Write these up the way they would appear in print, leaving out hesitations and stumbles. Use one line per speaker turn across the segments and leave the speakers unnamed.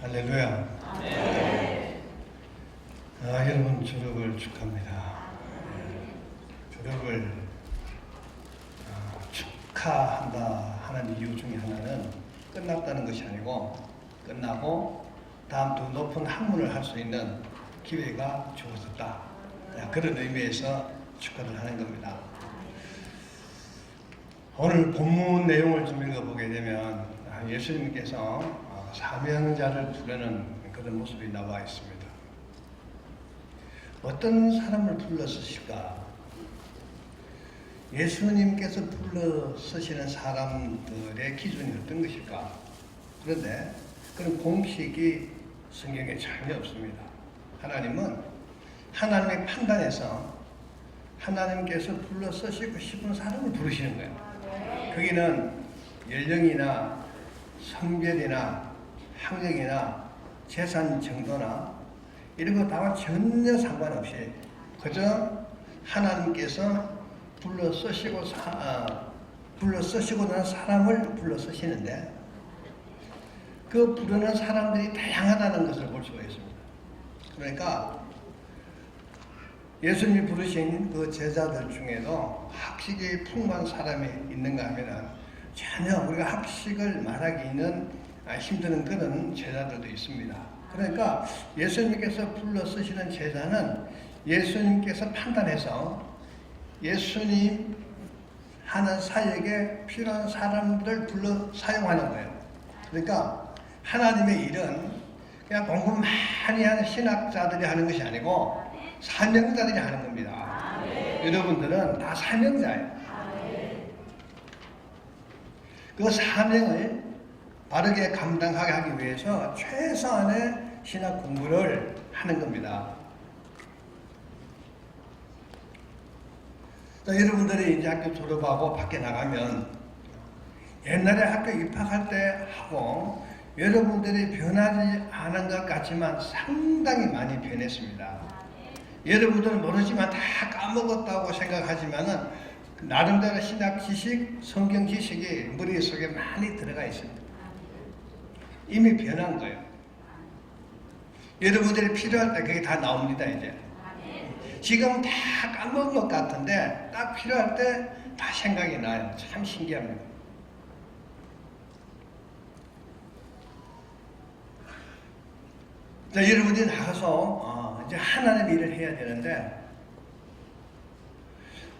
할렐루야. 여러분 졸업을 축하합니다. 졸업을 축하한다 하는 이유 중에 하나는 끝났다는 것이 아니고 끝나고 다음 더 높은 학문을 할 수 있는 기회가 주어졌다. 그런 의미에서 축하를 하는 겁니다. 오늘 본문 내용을 좀 읽어보게 되면 예수님께서 사명자를 부르는 그런 모습이 나와 있습니다. 어떤 사람을 불러 쓰실까? 예수님께서 불러 쓰시는 사람들의 기준이 어떤 것일까? 그런데 그런 공식이 성경에 전혀 없습니다. 하나님은 하나님의 판단에서 하나님께서 불러 쓰시고 싶은 사람을 부르시는 거예요. 거기는 연령이나 성별이나 학력이나 재산 정도나 이런 거 다와 전혀 상관없이 그저 하나님께서 불러 쓰시고 나는 사람을 불러 쓰시는데 그 부르는 사람들이 다양하다는 것을 볼 수가 있습니다. 그러니까 예수님이 부르신 그 제자들 중에도 학식이 풍부한 사람이 있는가 하면 전혀 우리가 학식을 말하기는 힘드는 그런 제자들도 있습니다. 그러니까 예수님께서 불러 쓰시는 제자는 예수님께서 판단해서 예수님 하는 사역에 필요한 사람들을 불러 사용하는 거예요. 그러니까 하나님의 일은 그냥 공부 많이 하는 신학자들이 하는 것이 아니고 사명자들이 하는 겁니다. 여러분들은 다 사명자예요. 그 사명을 바르게 감당하게 하기 위해서 최소한의 신학 공부를 하는 겁니다. 여러분들이 이제 학교 졸업하고 밖에 나가면 옛날에 학교 입학할 때 하고 여러분들이 변하지 않은 것 같지만 상당히 많이 변했습니다. 여러분들은 모르지만 다 까먹었다고 생각하지만은 나름대로 신학 지식, 성경 지식이 머릿속에 많이 들어가 있습니다. 이미 변한 거예요. 여러분들이 필요할 때 그게 다 나옵니다, 이제. 지금 다 까먹은 것 같은데 딱 필요할 때 다 생각이 나요. 참 신기합니다. 자, 여러분들이 나가서 이제 하나님의 일을 해야 되는데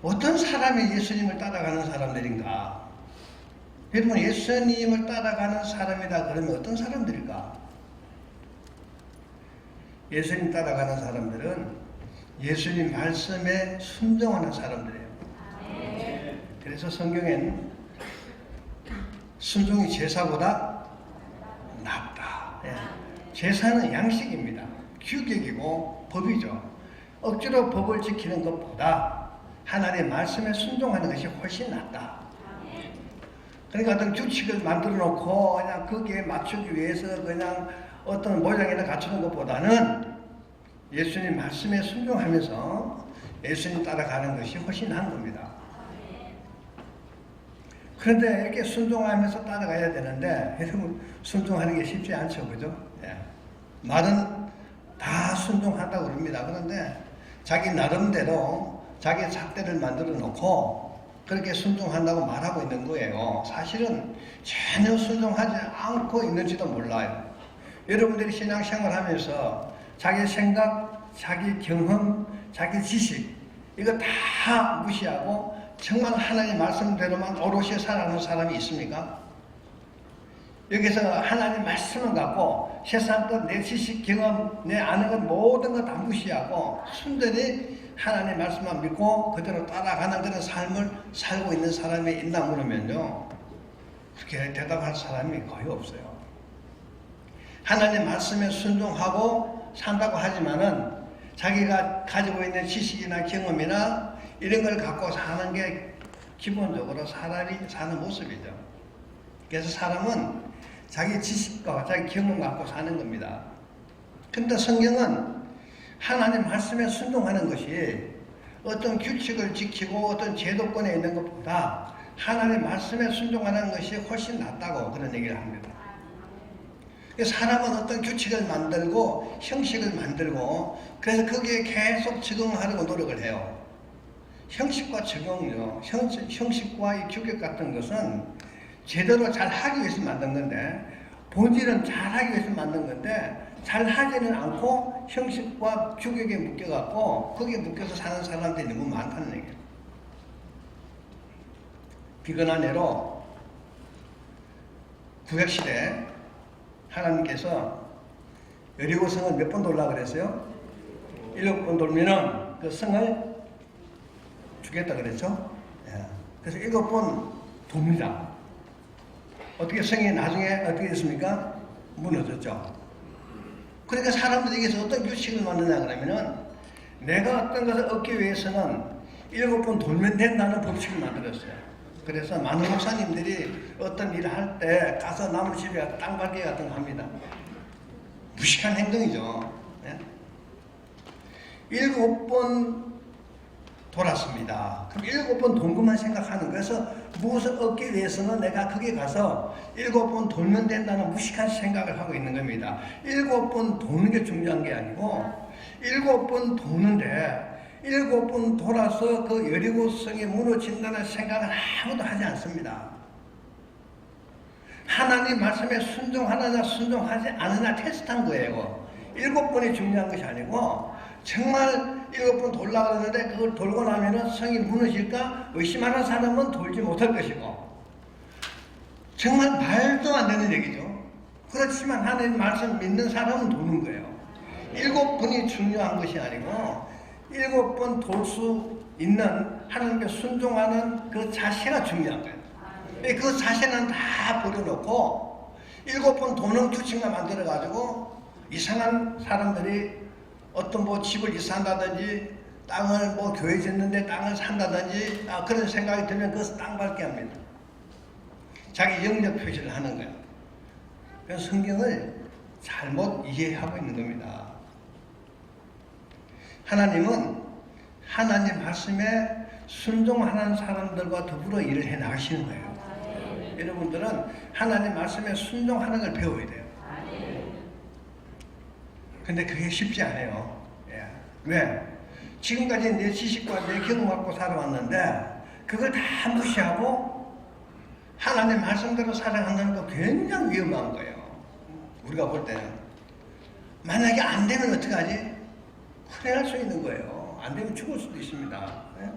어떤 사람이 예수님을 따라가는 사람들인가? 여러분, 예수님을 따라가는 사람이다 그러면 어떤 사람들일까? 예수님 따라가는 사람들은 예수님 말씀에 순종하는 사람들이에요. 그래서 성경에는 순종이 제사보다 낫다. 제사는 양식입니다. 규격이고 법이죠. 억지로 법을 지키는 것보다 하나님의 말씀에 순종하는 것이 훨씬 낫다. 그러니까 어떤 규칙을 만들어 놓고 그냥 거기에 맞추기 위해서 그냥 어떤 모양이나 갖추는 것보다는 예수님 말씀에 순종하면서 예수님 따라가는 것이 훨씬 나은 겁니다. 그런데 이렇게 순종하면서 따라가야 되는데 여러분 순종하는 게 쉽지 않죠, 그죠? 말은 다 순종한다고 그럽니다. 그런데 자기 나름대로 자기 잣대를 만들어 놓고 그렇게 순종한다고 말하고 있는 거예요. 사실은 전혀 순종하지 않고 있는지도 몰라요. 여러분들이 신앙생활 하면서 자기 생각, 자기 경험, 자기 지식 이거 다 무시하고 정말 하나님 말씀대로만 오롯이 살아가는 사람이 있습니까? 여기서 하나님 말씀을 갖고 세상 것, 내 지식, 경험, 내 아는 것 모든 것 다 무시하고 순전히 하나님 말씀만 믿고 그대로 따라가는 그런 삶을 살고 있는 사람이 있나 물으면요, 그렇게 대답할 사람이 거의 없어요. 하나님 말씀에 순종하고 산다고 하지만은 자기가 가지고 있는 지식이나 경험이나 이런 걸 갖고 사는 게 기본적으로 사람이 사는 모습이죠. 그래서 사람은 자기 지식과 자기 경험 갖고 사는 겁니다. 근데 성경은 하나님 말씀에 순종하는 것이 어떤 규칙을 지키고 어떤 제도권에 있는 것보다 하나님 말씀에 순종하는 것이 훨씬 낫다고 그런 얘기를 합니다. 사람은 어떤 규칙을 만들고 형식을 만들고 그래서 거기에 계속 적응하려고 노력을 해요. 형식과 적응요. 형식과 이 규격 같은 것은 제대로 잘 하기 위해서 만든 건데 본질은 잘 하기 위해서 만든 건데 잘 하지는 않고 형식과 규격에 묶여갖고 거기에 묶여서 사는 사람들이 너무 많다는 얘기예요. 비근한 예로 구약시대 하나님께서 여리고 성을 몇 번 돌라 그랬어요? 7번 돌면은 그 성을 주겠다 그랬죠? 예. 그래서 7번 돕니다. 어떻게 성이 나중에 어떻게 됐습니까? 무너졌죠. 그러니까 사람들에게서 어떤 규칙을 만드냐 그러면은 내가 어떤 것을 얻기 위해서는 7번 돌면 된다는 법칙을 만들었어요. 그래서 많은 목사님들이 어떤 일을 할 때 가서 나무 집에 땅 밟기 같은 거 합니다. 무식한 행동이죠. 예? 7번 돌았습니다. 그럼 7번 돈 것만 생각하는 거에서 무엇을 얻기 위해서는 내가 거기 가서 7번 돌면 된다는 무식한 생각을 하고 있는 겁니다. 7번 도는 게 중요한 게 아니고 7번 도는데 7번 돌아서 그 여리고성이 무너진다는 생각을 아무도 하지 않습니다. 하나님 말씀에 순종하느냐 순종하지 않느냐 테스트한 거예요. 7번이 중요한 것이 아니고 정말 7번 돌라 그러는데 그걸 돌고 나면은 성이 무너질까 의심하는 사람은 돌지 못할 것이고 정말 말도 안 되는 얘기죠. 그렇지만 하나님 말씀 믿는 사람은 도는 거예요. 7번이 중요한 것이 아니고 7번 돌 수 있는 하나님께 순종하는 그 자세가 중요한 거예요. 그 자세는 다 버려놓고 7번 도는 규칙만 만들어가지고 이상한 사람들이 어떤 뭐 집을 이사한다든지 땅을 뭐 교회 짓는데 땅을 산다든지 그런 생각이 들면 그것을 땅 밟게 합니다. 자기 영역 표시를 하는 거예요. 그래서 성경을 잘못 이해하고 있는 겁니다. 하나님은 하나님 말씀에 순종하는 사람들과 더불어 일을 해 나가시는 거예요. 여러분들은 하나님 말씀에 순종하는 걸 배워야 돼요. 근데 그게 쉽지 않아요. 예. 왜? 지금까지 내 지식과 내 경험 갖고 살아왔는데 그걸 다 무시하고 하나님 말씀대로 살아간다는 거 굉장히 위험한 거예요. 우리가 볼 때는. 만약에 안 되면 어떡하지? 큰일 날 수 있는 거예요. 안 되면 죽을 수도 있습니다. 예?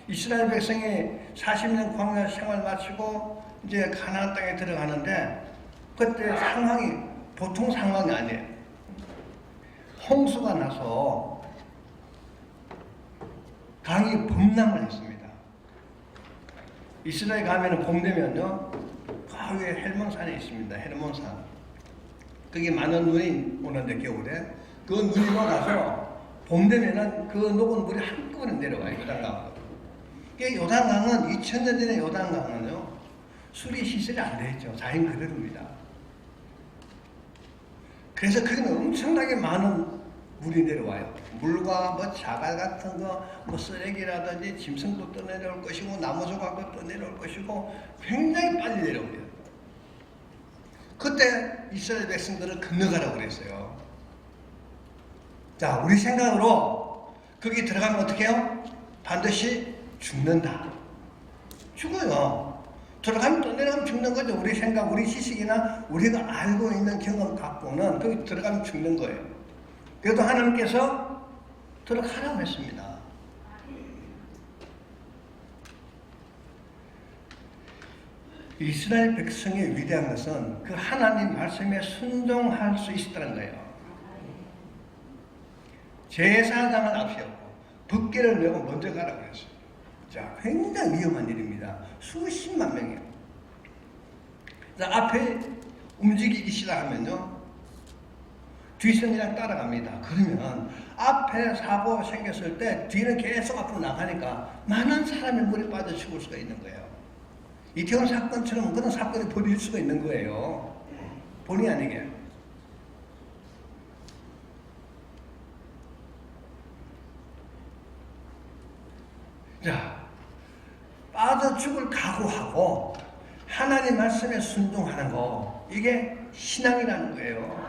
이스라엘 백성이 40년 광야 생활 마치고 이제 가나안 땅에 들어가는데 그때 상황이 보통 상황이 아니에요. 홍수가 나서 강이 범람을 했습니다. 이스라엘 가면은 봄 되면요, 그 위에 헬몬산이 있습니다. 헬몬산. 그게 많은 눈이 오는데 겨울에 그 눈이 녹아서 봄 되면은 그 녹은 물이 한꺼번에 내려와요. 요단강으로. 요단강은 2000년 전에 요단강은요 수리 시설이 안 돼 있죠. 자연 그대로입니다. 그래서 거기는 엄청나게 많은 물이 내려와요. 물과 뭐 자갈 같은 거, 뭐 쓰레기라든지 짐승도 떠내려올 것이고 나무 조각도 떠내려올 것이고 굉장히 빨리 내려옵니다. 그때 이스라엘 백성들을 건너가라고 그랬어요. 자, 우리 생각으로 거기 들어가면 어떻게 해요? 반드시 죽는다. 죽어요. 들어가면 또 내려가면 죽는 거죠. 우리 생각, 우리 지식이나 우리가 알고 있는 경험 갖고는 거기 들어가면 죽는 거예요. 그래도 하나님께서 들어가라고 했습니다. 이스라엘 백성의 위대한 것은 그 하나님 말씀에 순종할 수 있었다는 거예요. 제사장을 앞세우고 법궤를 메고 먼저 가라고 했어요. 자, 굉장히 위험한 일입니다. 수십만 명이에요. 앞에 움직이기 시작하면요, 뒷선이랑 따라갑니다. 그러면 앞에 사고가 생겼을 때 뒤는 계속 앞으로 나가니까 많은 사람이 물에 빠져 죽을 수가 있는 거예요. 이태원 사건처럼 그런 사건이 벌어질 수가 있는 거예요. 본의 아니게. 자, 빠져 죽을 각오하고 하나님 말씀에 순종하는 거, 이게 신앙이라는 거예요.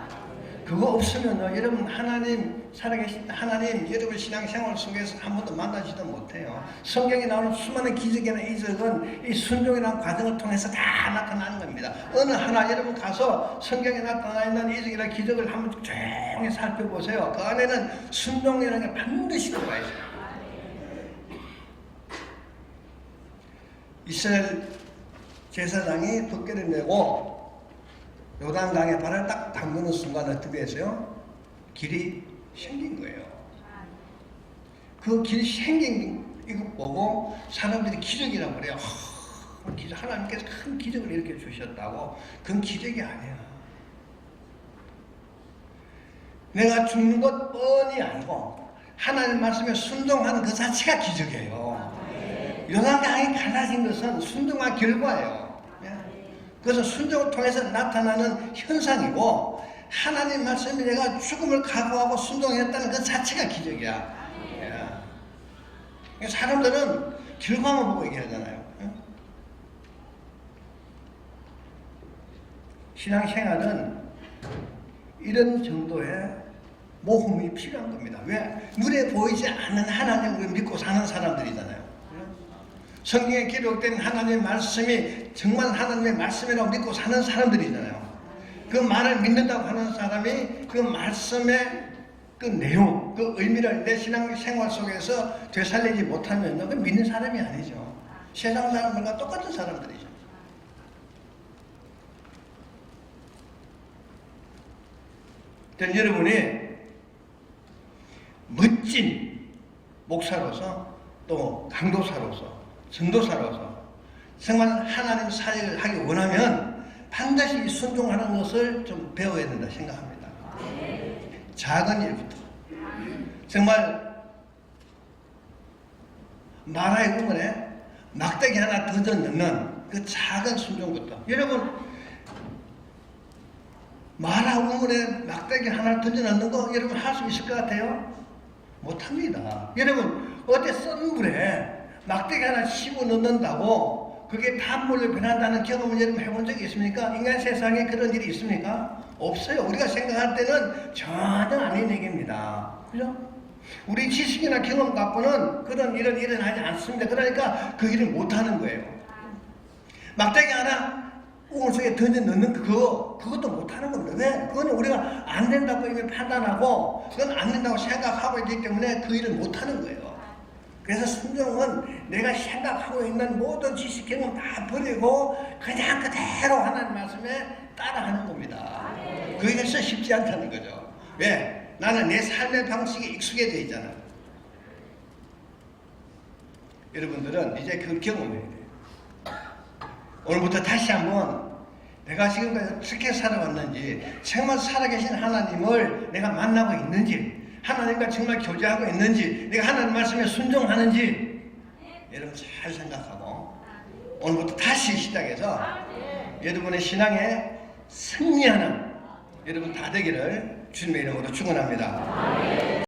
그거 없으면 여러분 하나님 살아계신 하나님 여러분 신앙생활 속에서 한 번도 만나지도 못해요. 성경에 나오는 수많은 기적이나 이적은 이 순종이라는 과정을 통해서 다 나타나는 겁니다. 어느 하나 여러분 가서 성경에 나타나 있는 이적이나 기적을 한번 조용히 살펴보세요. 그 안에는 순종이라는 게 반드시 들어가 있어요. 이스라엘 제사장이 덮개를 메고 요단강에 발을 딱 담그는 순간 어떻게 했어요? 길이 생긴 거예요. 그 길이 생긴 이거 보고 사람들이 기적이라고 그래요. 하나님께서 큰 기적을 일으켜 주셨다고. 그건 기적이 아니야. 내가 죽는 것 뻔히 알고 하나님 말씀에 순종하는 그 자체가 기적이에요. 요단강이 갈라진 것은 순종한 결과예요. 그래서 순종을 통해서 나타나는 현상이고, 하나님 말씀이 내가 죽음을 각오하고 순종했다는 그 자체가 기적이야. 사람들은 결과만 보고 얘기하잖아요. 신앙생활은 이런 정도의 모험이 필요한 겁니다. 왜? 눈에 보이지 않는 하나님을 믿고 사는 사람들이잖아요. 성경에 기록된 하나님의 말씀이 정말 하나님의 말씀이라고 믿고 사는 사람들이잖아요. 그 말을 믿는다고 하는 사람이 그 말씀의 그 내용, 그 의미를 내 신앙생활 속에서 되살리지 못하면 그 믿는 사람이 아니죠. 세상 사람들과 똑같은 사람들이죠. 여러분이 멋진 목사로서 또 강도사로서 전도사로서 정말 하나님 사역을 하기 원하면 반드시 순종하는 것을 좀 배워야 된다 생각합니다. 작은 일부터 정말 마라의 우물에 막대기 하나 던져 넣는 그 작은 순종부터. 여러분 마라 우물에 막대기 하나 던져 넣는 거 여러분 할 수 있을 것 같아요? 못합니다. 여러분 어때 썬 물에 막대기 하나 씹어 넣는다고 그게 단물로 변한다는 경험을 여러분 해본 적이 있습니까? 인간 세상에 그런 일이 있습니까? 없어요. 우리가 생각할 때는 전혀 아닌 얘기입니다. 그죠? 우리 지식이나 경험 갖고는 그런 일은 일어나지 않습니다. 그러니까 그 일을 못하는 거예요. 막대기 하나 우물 속에 던져 넣는 그것도 못하는 겁니다. 왜? 그건 우리가 안 된다고 이미 판단하고 그건 안 된다고 생각하고 있기 때문에 그 일을 못하는 거예요. 그래서 순종은 내가 생각하고 있는 모든 지식 경험 다 버리고 그냥 그대로 하나님 말씀에 따라하는 겁니다. 그것이 쉽지 않다는 거죠. 왜? 나는 내 삶의 방식에 익숙해져 있잖아. 여러분들은 이제 그걸 경험해야 돼요. 오늘부터 다시 한번 내가 지금까지 어떻게 살아왔는지, 정말 살아계신 하나님을 내가 만나고 있는지, 하나님과 정말 교제하고 있는지, 내가 하나님 말씀에 순종하는지 여러분 잘 생각하고 오늘부터 다시 시작해서 여러분의 신앙에 승리하는 여러분 다 되기를 주님의 이름으로 축원합니다.